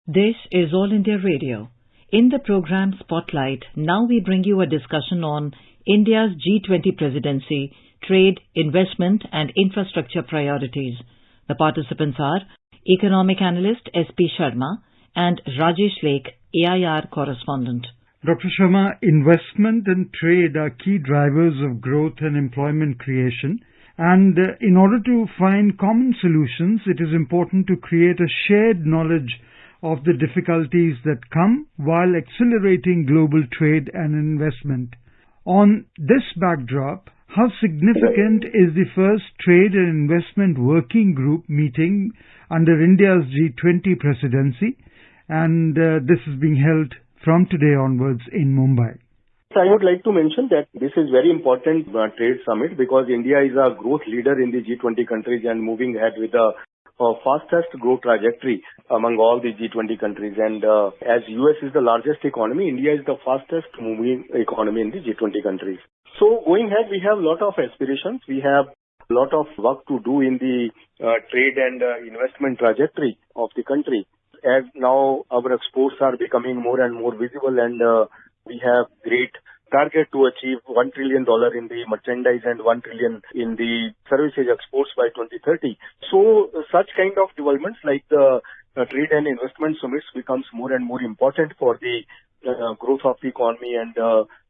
This is All India Radio. In the program Spotlight, now we bring you a discussion on India's G20 Presidency, trade, investment and infrastructure priorities. The participants are Economic Analyst S.P. Sharma and Rajesh Lake, AIR Correspondent. Dr. Sharma, investment and trade are key drivers of growth and employment creation. And in order to find common solutions, it is important to create a shared knowledge of the difficulties that come while accelerating global trade and investment. On this backdrop, how significant is the first Trade and Investment Working Group meeting under India's G20 Presidency? And this is being held from today onwards in Mumbai. I would like to mention that this is very important trade summit because India is a growth leader in the G20 countries and moving ahead with the fastest growth trajectory among all the G20 countries. And as US is the largest economy, India is the fastest moving economy in the G20 countries. So going ahead, we have a lot of aspirations. We have a lot of work to do in the trade and investment trajectory of the country. As now our exports are becoming more and more visible, and we have great target to achieve $1 trillion in the merchandise and $1 trillion in the services exports by 2030. So such kind of developments like the trade and investment summits becomes more and more important for the growth of the economy and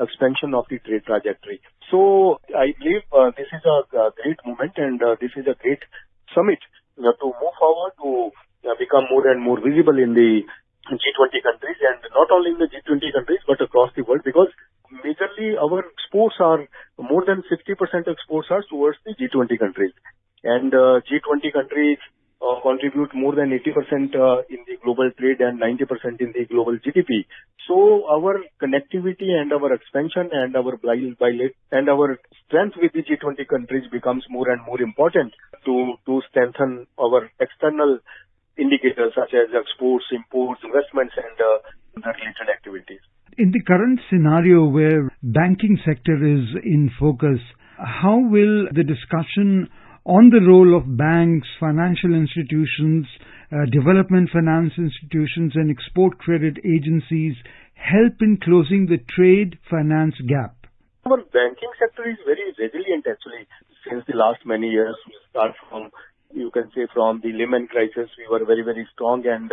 expansion of the trade trajectory. So I believe this is a great moment and this is a great summit to move forward to become more and more visible in the G20 countries, and not only in the G20 countries but across the world, because majorly our exports are more than 60% exports are towards the G20 countries, and G20 countries contribute more than 80% in the global trade and 90% in the global GDP. So our connectivity and our expansion and our and our strength with the G20 countries becomes more and more important to strengthen our external indicators such as exports, imports, investments and the related activities. In the current scenario where banking sector is in focus, how will the discussion on the role of banks, financial institutions, development finance institutions and export credit agencies help in closing the trade finance gap? Our banking sector is very resilient actually since the last many years. We start from, you can say, from the Lehman crisis, we were very, very strong, and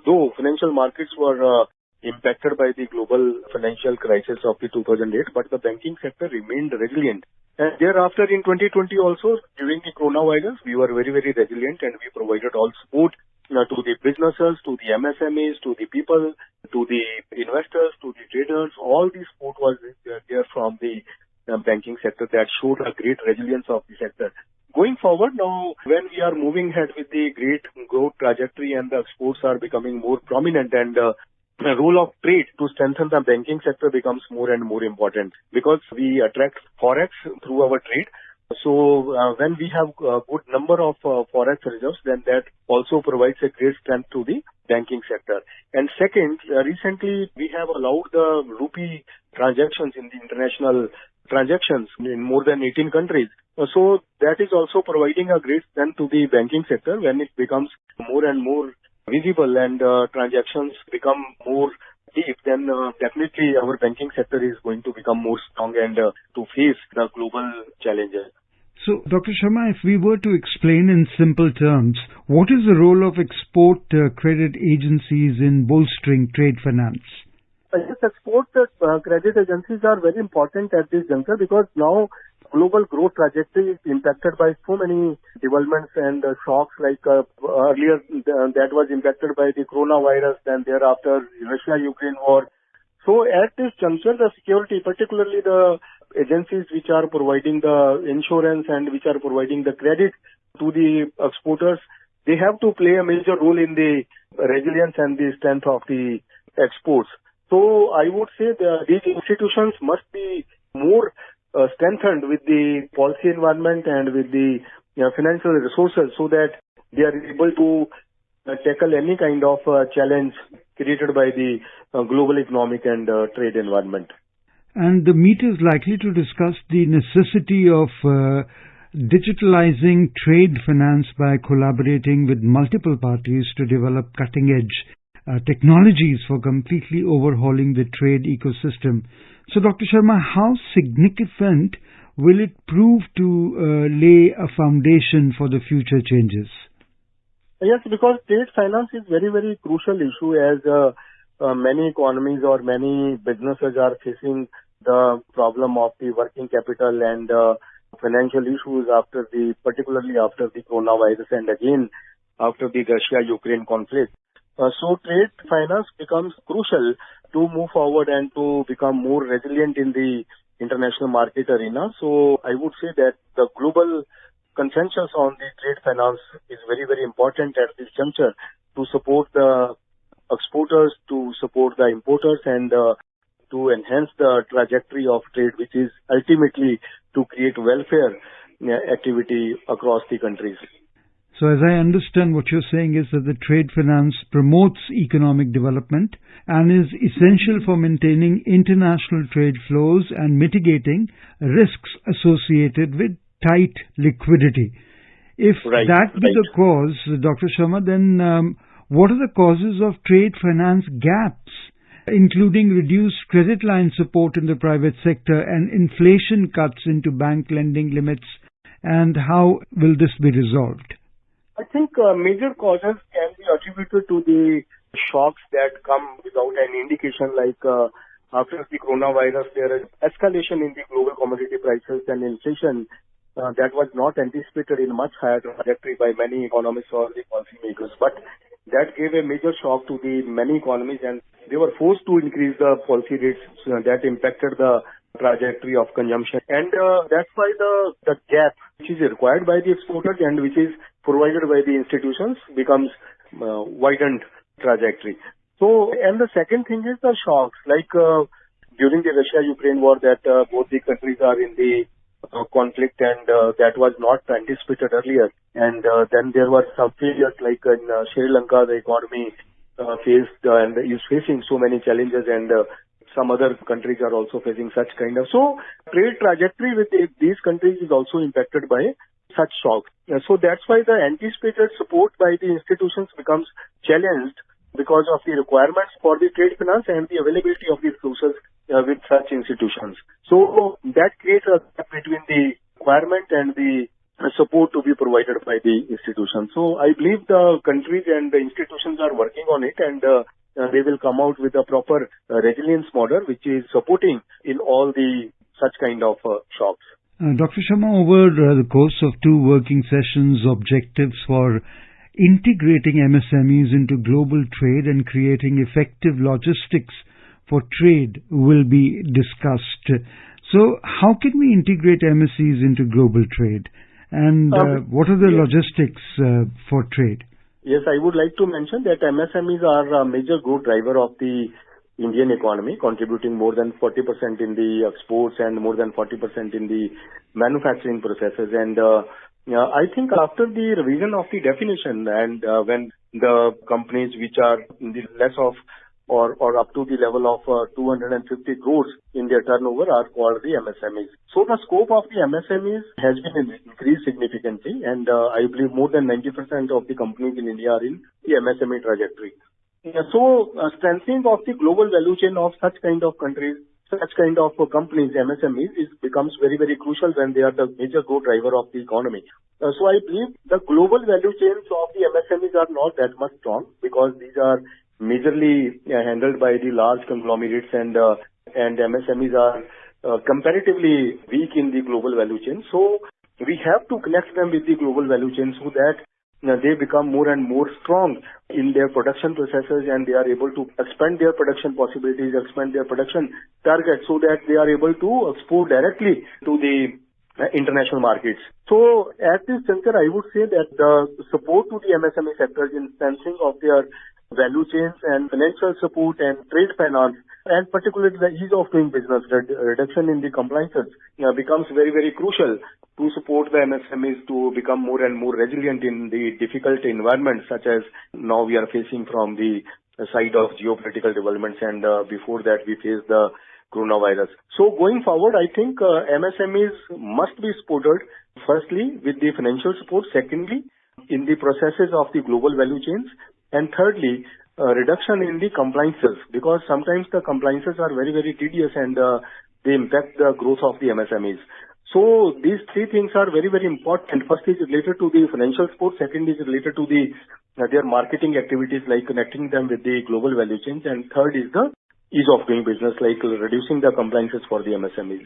though financial markets were impacted by the global financial crisis of the 2008, but the banking sector remained resilient. And thereafter in 2020 also, during the coronavirus, we were very, very resilient and we provided all support to the businesses, to the MSMEs, to the people, to the investors, to the traders. All the support was there from the banking sector that showed a great resilience of the sector. Going forward now, when we are moving ahead with the great growth trajectory and the exports are becoming more prominent, and the role of trade to strengthen the banking sector becomes more and more important because we attract forex through our trade. So when we have a good number of forex reserves, then that also provides a great strength to the banking sector. And second, recently we have allowed the rupee transactions in the international transactions in more than 18 countries. So that is also providing a great strength to the banking sector when it becomes more and more visible and transactions become more deep, then definitely our banking sector is going to become more strong and to face the global challenges. So, Dr. Sharma, if we were to explain in simple terms, what is the role of export credit agencies in bolstering trade finance? Yes, export credit agencies are very important at this juncture because now global growth trajectory is impacted by so many developments and shocks, like earlier that was impacted by the coronavirus, and thereafter Russia-Ukraine war. So at this juncture, the security, particularly the agencies which are providing the insurance and which are providing the credit to the exporters, they have to play a major role in the resilience and the strength of the exports. So I would say that these institutions must be more strengthened with the policy environment and with the financial resources so that they are able to tackle any kind of challenge created by the global economic and trade environment. And the meet is likely to discuss the necessity of digitalizing trade finance by collaborating with multiple parties to develop cutting-edge technologies for completely overhauling the trade ecosystem. So, Dr. Sharma, how significant will it prove to lay a foundation for the future changes? Yes, because trade finance is very, very crucial issue as many economies or many businesses are facing the problem of the working capital and financial issues particularly after the coronavirus and again after the Russia-Ukraine conflict. So trade finance becomes crucial to move forward and to become more resilient in the international market arena. So I would say that the global consensus on the trade finance is very, very important at this juncture to support the exporters, to support the importers, and to enhance the trajectory of trade, which is ultimately to create welfare activity across the countries. So as I understand, what you're saying is that the trade finance promotes economic development and is essential for maintaining international trade flows and mitigating risks associated with tight liquidity. If that be the cause, Dr. Sharma, then what are the causes of trade finance gaps, including reduced credit line support in the private sector and inflation cuts into bank lending limits, and how will this be resolved? I think major causes can be attributed to the shocks that come without any indication, like after the coronavirus, there is escalation in the global commodity prices and inflation that was not anticipated in much higher trajectory by many economists or the policymakers. But that gave a major shock to the many economies, and they were forced to increase the policy rates that impacted the trajectory of consumption. And that's why the gap which is required by the exporters and which is provided by the institutions becomes widened trajectory. So, and the second thing is the shocks, like during the Russia-Ukraine war that both the countries are in the conflict, and that was not anticipated earlier. And then there were some failures, like in Sri Lanka, the economy faced and is facing so many challenges, and some other countries are also facing such kind of. So trade trajectory with these countries is also impacted by such shocks. So that's why the anticipated support by the institutions becomes challenged because of the requirements for the trade finance and the availability of the resources with such institutions. So that creates a gap between the requirement and the support to be provided by the institutions. So I believe the countries and the institutions are working on it, and they will come out with a proper resilience model which is supporting in all the such kind of shocks. Dr. Sharma, over the course of 2 working sessions, objectives for integrating MSMEs into global trade and creating effective logistics for trade will be discussed. So how can we integrate MSEs into global trade? And what are the logistics for trade? Yes, I would like to mention that MSMEs are a major growth driver of the Indian economy, contributing more than 40% in the exports and more than 40% in the manufacturing processes. And I think after the revision of the definition, and when the companies which are in the less of or up to the level of 250 crores in their turnover are called the MSMEs. So the scope of the MSMEs has been increased significantly, and I believe more than 90% of the companies in India are in the MSME trajectory. So strengthening of the global value chain of such kind of countries, such kind of companies, MSMEs, becomes very, very crucial when they are the major growth driver of the economy. So I believe the global value chains of the MSMEs are not that much strong because these are majorly handled by the large conglomerates, and MSMEs are comparatively weak in the global value chain. So we have to connect them with the global value chain so that they become more and more strong in their production processes, and they are able to expand their production possibilities, expand their production targets, so that they are able to export directly to the international markets. So at this juncture, I would say that the support to the MSME sectors in strengthening of their value chains and financial support and trade finance, and particularly the ease of doing business, reduction in the compliances, becomes very, very crucial to support the MSMEs to become more and more resilient in the difficult environment such as now we are facing from the side of geopolitical developments, and before that we faced the coronavirus. So going forward, I think MSMEs must be supported firstly with the financial support, secondly in the processes of the global value chains, and thirdly reduction in the compliances, because sometimes the compliances are very, very tedious and they impact the growth of the MSMEs. So these three things are very, very important. First is related to the financial support. Second is related to their marketing activities, like connecting them with the global value chains. And third is the ease of doing business, like reducing the compliances for the MSMEs.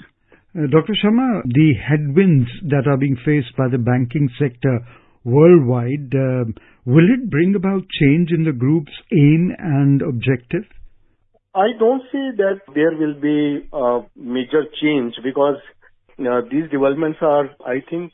Dr. Sharma, the headwinds that are being faced by the banking sector worldwide, will it bring about change in the group's aim and objective? I don't see that there will be a major change, because these developments are, I think,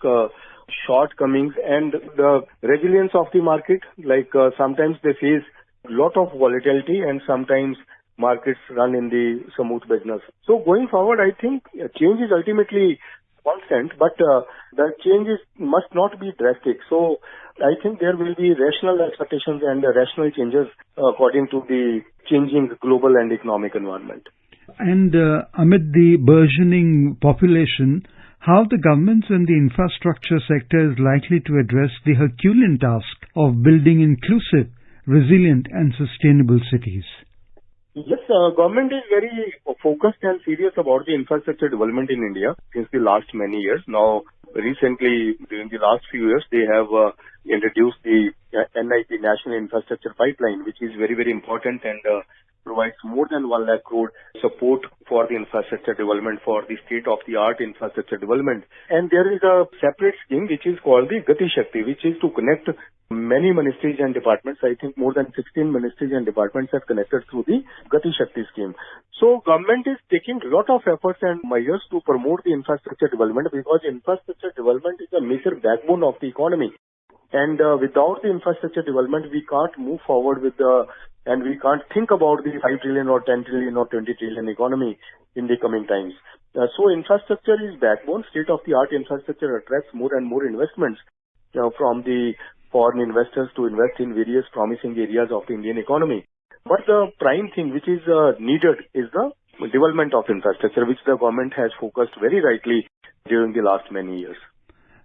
shortcomings, and the resilience of the market, like sometimes they face a lot of volatility and sometimes markets run in the smooth business. So going forward, I think change is ultimately constant, but the changes must not be drastic. So I think there will be rational expectations and rational changes according to the changing global and economic environment. And amid the burgeoning population, how the governments and the infrastructure sector is likely to address the Herculean task of building inclusive, resilient and sustainable cities? Yes, government is very focused and serious about the infrastructure development in India since the last many years. Now, recently, during the last few years, they have introduced the NIP, National Infrastructure Pipeline, which is very, very important and provides more than 1 lakh crore support for the infrastructure development, for the state-of-the-art infrastructure development. And there is a separate scheme which is called the Gati Shakti, which is to connect many ministries and departments. I think more than 16 ministries and departments are connected through the Gati Shakti scheme. So government is taking a lot of efforts and measures to promote the infrastructure development, because infrastructure development is a major backbone of the economy. And without the infrastructure development, we can't move forward and we can't think about the 5 trillion or 10 trillion or 20 trillion economy in the coming times. So infrastructure is backbone. State-of-the-art infrastructure attracts more and more investments from the foreign investors to invest in various promising areas of the Indian economy. But the prime thing which is needed is the development of infrastructure, which the government has focused very rightly during the last many years.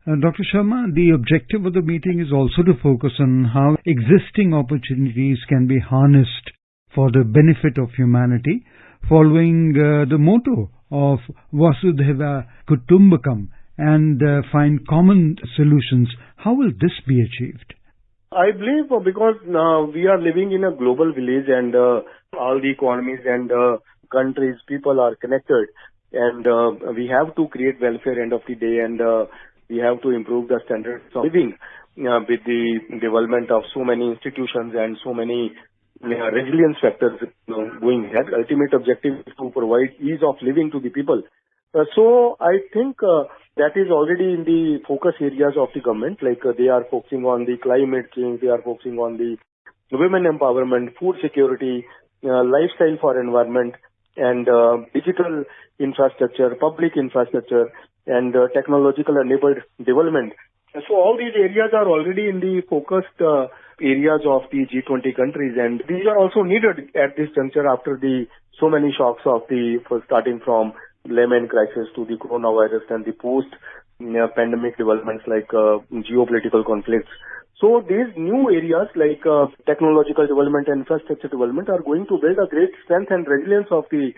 Dr. Sharma, the objective of the meeting is also to focus on how existing opportunities can be harnessed for the benefit of humanity, following the motto of Vasudhaiva Kutumbakam, and find common solutions. How will this be achieved? I believe because we are living in a global village, and all the economies and countries, people are connected, and we have to create welfare end of the day, and we have to improve the standards of living with the development of so many institutions and so many resilience factors going ahead. Ultimate objective is to provide ease of living to the people. So I think that is already in the focus areas of the government, like they are focusing on the climate change, they are focusing on the women empowerment, food security, lifestyle for environment, and digital infrastructure, public infrastructure, and technological enabled development. So all these areas are already in the focused areas of the G20 countries, and these are also needed at this juncture after the so many shocks of starting from Lehman crisis to the coronavirus and the post-pandemic developments like geopolitical conflicts. So these new areas like technological development and infrastructure development are going to build a great strength and resilience of the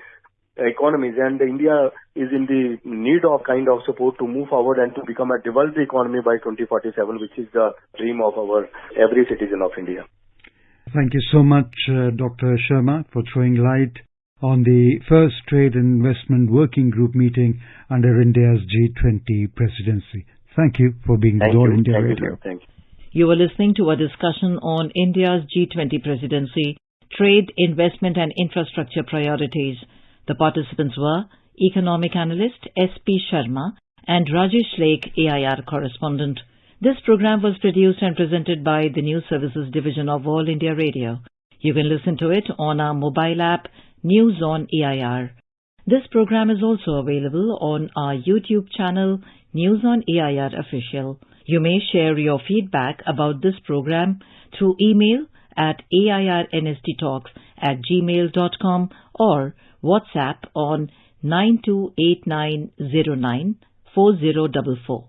economies, and India is in the need of kind of support to move forward and to become a developed economy by 2047, which is the dream of every citizen of India. Thank you so much, Dr. Sharma, for throwing light on the first Trade and Investment Working Group meeting under India's G20 Presidency. Thank you for being with All India Radio. Thank you. You were listening to a discussion on India's G20 Presidency, Trade, Investment and Infrastructure Priorities. The participants were Economic Analyst S.P. Sharma and Rajesh Lake, AIR Correspondent. This program was produced and presented by the News Services Division of All India Radio. You can listen to it on our mobile app, News on AIR. This program is also available on our YouTube channel, News on AIR Official. You may share your feedback about this program through email at airnsttalks@gmail.com or WhatsApp on 9289094044.